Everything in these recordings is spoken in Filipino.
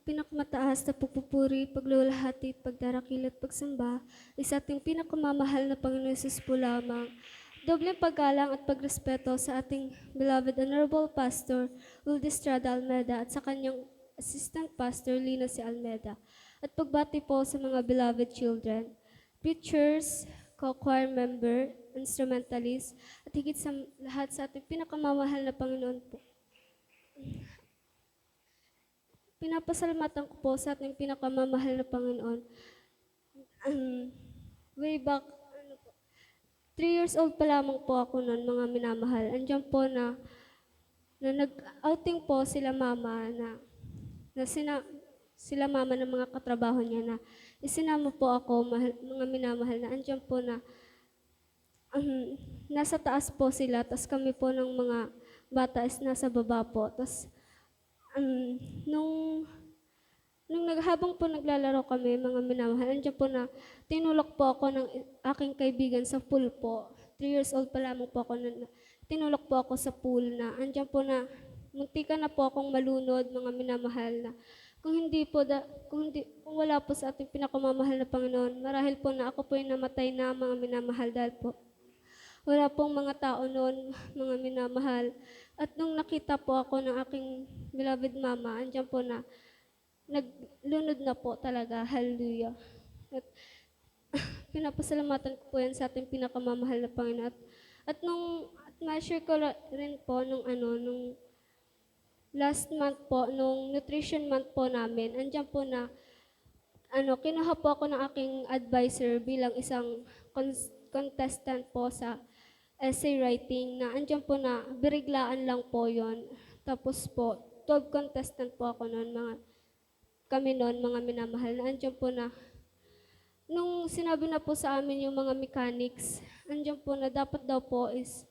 pinakamataas na pagpupuri, paglulahati, pagdarakil at pagsamba ay sa ating pinakamamahal na Panginoon Jesus po lamang. Dobleng paggalang at pagrespeto sa ating beloved Honorable Pastor Uldi Estrada Almeda at sa kanyang Assistant Pastor Lina C. Almeda. At pagbati po sa mga beloved children, preachers, co-choir member, instrumentalist, at higit sa lahat sa ating pinakamamahal na Panginoon po. Pinapasalamatan ko po sa ating pinakamamahal na Panginoon. Way back, 3 years old pa lamang po ako noon, mga minamahal. Andiyan po na nag-outing po sila mama sila mama ng mga katrabaho niya na isinama po ako, mga minamahal, na andiyan po na nasa taas po sila, tapos kami po ng mga bata is nasa baba po. Tapos nung habang po naglalaro kami, mga minamahal, andiyan po na tinulak po ako ng aking kaibigan sa pool po. 3 years old pa lamang po ako na tinulak po ako sa pool na andiyan po na muntika na po akong malunod, mga minamahal, na kung wala po sa ating pinakamamahal na Panginoon, marahil po na ako po yung namatay na, mga minamahal, dahil po wala pong mga tao noon, mga minamahal. At nung nakita po ako ng aking beloved mama, andiyan po na naglunod na po talaga. Hallelujah. At pinapasalamatan ko po yan sa ating pinakamamahal na Panginoon. At ma-share ko rin po nung last month po, nung nutrition month po namin, andiyan po na kinuha po ako ng aking advisor bilang isang contestant po sa essay writing, na andyan po na biriglaan lang po yon. Tapos po, 12 contestant po ako noon, kami noon, mga minamahal, na andyan po na, nung sinabi na po sa amin yung mga mechanics, andyan po na dapat daw po is,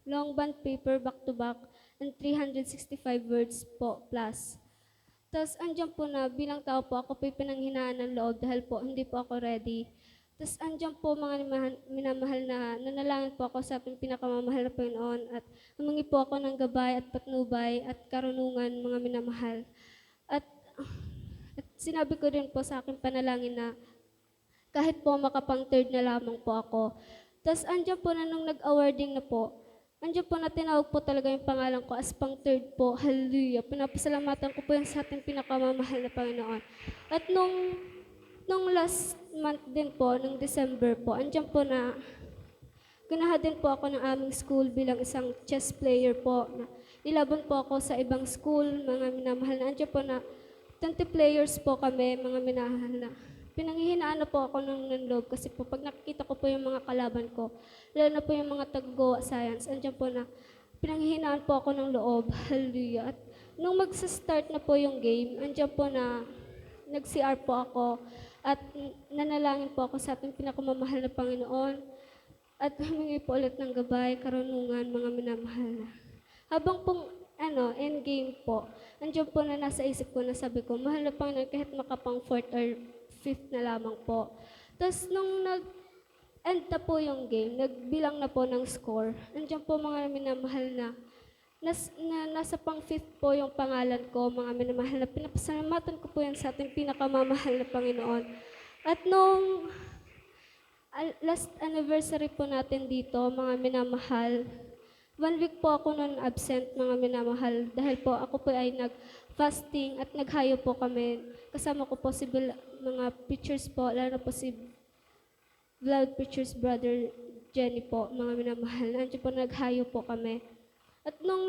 long bond paper back to back, and 365 words po plus. Tapos andyan po na bilang tao po, ako po pinanghinaan ng loob dahil po hindi po ako ready. Tapos andyan po, mga minamahal, na nanalangin po ako sa ating pinakamamahal na Panginoon at humingi po ako ng gabay at patnubay at karunungan, mga minamahal. At sinabi ko rin po sa aking panalangin na kahit po makapang third na lamang po ako. Tapos andyan po na nung nag-awarding na po, andyan po na tinawag po talaga yung pangalan ko as pang third po. Hallelujah. Pinapasalamatan ko po yan sa ating pinakamamahal na Panginoon. At nung last month din po, nung December po, andyan po na ganahan din po ako ng aming school bilang isang chess player po. Nilaban po ako sa ibang school, mga minamahal, na andyan po na 20 players po kami, mga minamahal, na pinanghihinaan na po ako ng loob kasi po pag nakikita ko po yung mga kalaban ko, lalo na po yung mga taga-Goa Science, andyan po na pinanghihinaan po ako ng loob. Hallelujah. At nung magsa-start na po yung game, andyan po na nag-CR po ako at nanalangin po ako sa ating pinakamamahal na Panginoon at humingi po ulit ng gabay, karunungan, mga minamahal na. Habang pong end game po, andyan po na nasa isip ko na sabi ko, mahal na Panginoon, kahit makapang 4th or 5th na lamang po. Tapos nung nag-end na po yung game, nagbilang na po ng score, andyan po, mga minamahal, na nasa pang 5th po yung pangalan ko, mga minamahal, na pinapasalamatan ko po yan sa ating pinakamamahal na Panginoon. At nung last anniversary po natin dito, mga minamahal, 1 week po ako noon absent, mga minamahal, dahil po ako po ay nag-fasting at naghayo po kami. Kasama ko po si mga preachers po, lalo na po si Vlog Preachers Brother Jenny po, mga minamahal. Nandiyo po naghayo po kami. At nung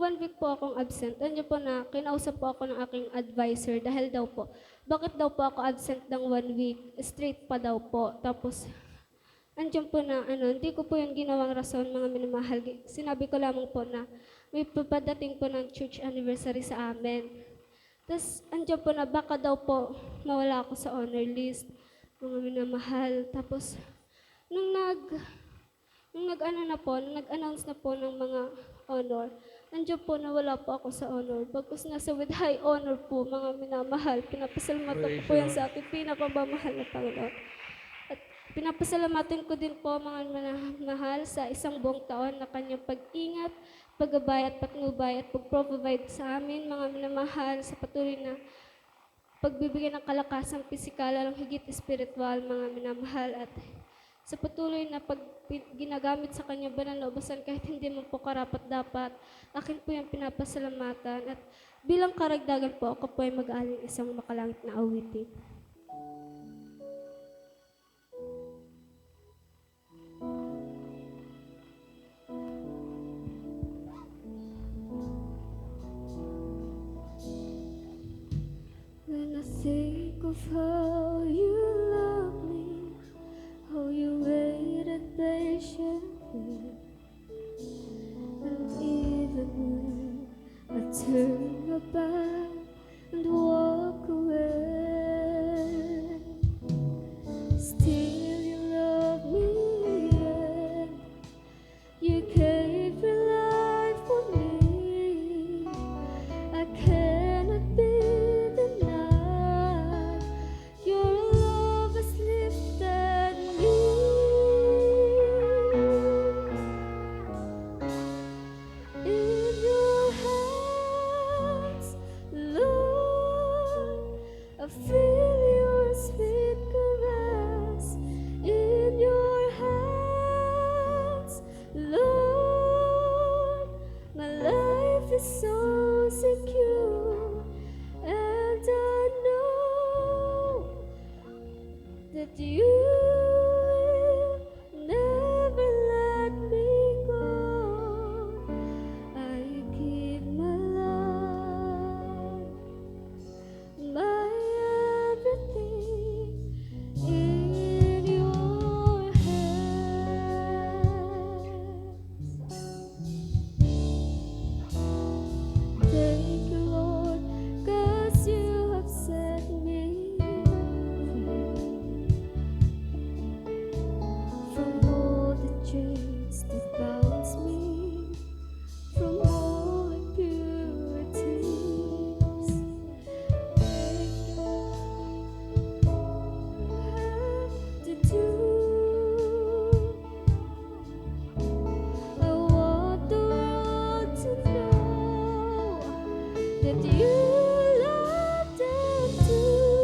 1 week po akong absent, nandiyo po na kinausap po ako ng aking advisor dahil daw po, bakit daw po ako absent ng 1 week? Straight pa daw po. Tapos, andyan po na, hindi ko po yung ginawang rason, mga minamahal. Sinabi ko lamang po na may papadating po ng church anniversary sa amin. Tapos, andyan po na baka daw po mawala ako sa honor list, mga minamahal. Tapos, nung nag-announce na po ng mga honor, andyan po na wala po ako sa honor. Bagkus nasa with high honor po, mga minamahal. Pinapasalamatan ko po yan sa ating pinakamamahal na Panginoon. At pinapasalamatan ko din po, mga minamahal, sa isang buong taon na kanyang pag-ingat, paggabay at patnubay at pag-provide sa amin, mga minamahal, sa patuloy na pagbibigay ng kalakasang pisikal, lalong higit espiritual, mga minamahal, at sa patuloy na ginagamit sa kanyang banal na ubasan kahit hindi mo po karapat-dapat, akin po yung pinapasalamatan. At bilang karagdagan po, ako po ay mag-aling isang makalangit na awitin. When I think of how you love me, how you waited patiently, and even when I turn my back and walk away, still you love me and you gave your life for me. I cannot be denied. Your love has lifted me. In your hands, Lord, I feel your sweet caress. In your hands, Lord, my life is so secure, and I know that you will never let me go. I give my life, my everything in your hands. Thank you, Lord, 'cause you have set me free from all the chains that bound me, from all impurities. Thank you, Lord, to do. I want the world to know that you love them too.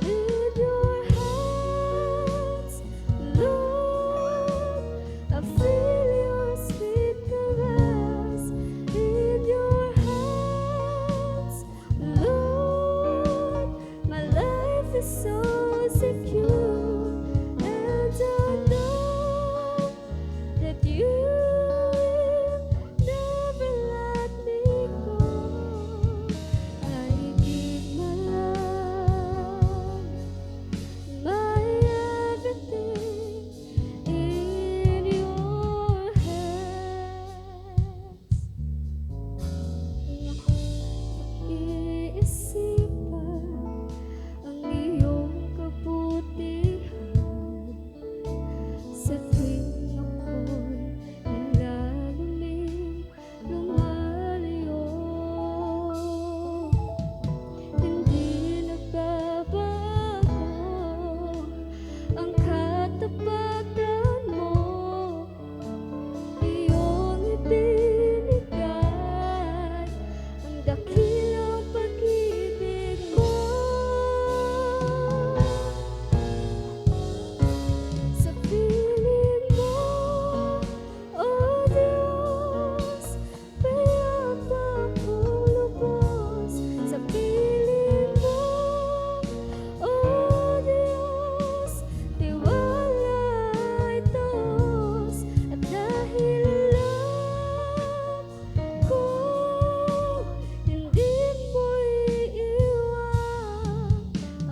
In your hands, Lord, I feel your sweet caress. In your hands, Lord, my life is so secure, and I know that you will never let me go. I give my life, my everything in your hands. Iisipan ang iyong kabutihan sa tuwing ako'y nalalamig, lumalayo. Hindi nagbabago ang katapatan mo, iyong ibinigay ang dakilang pag-ibig mo. Sa piling mo, oh Diyos, payapa kong lubos. Sa piling mo, oh Diyos, tiwala ay taos. At dahil alam ko, hindi mo iiwan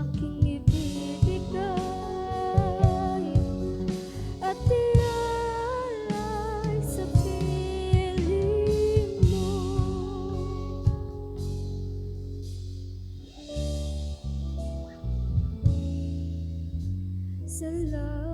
aking ibibigay at ialay sa piling mo. Salamat.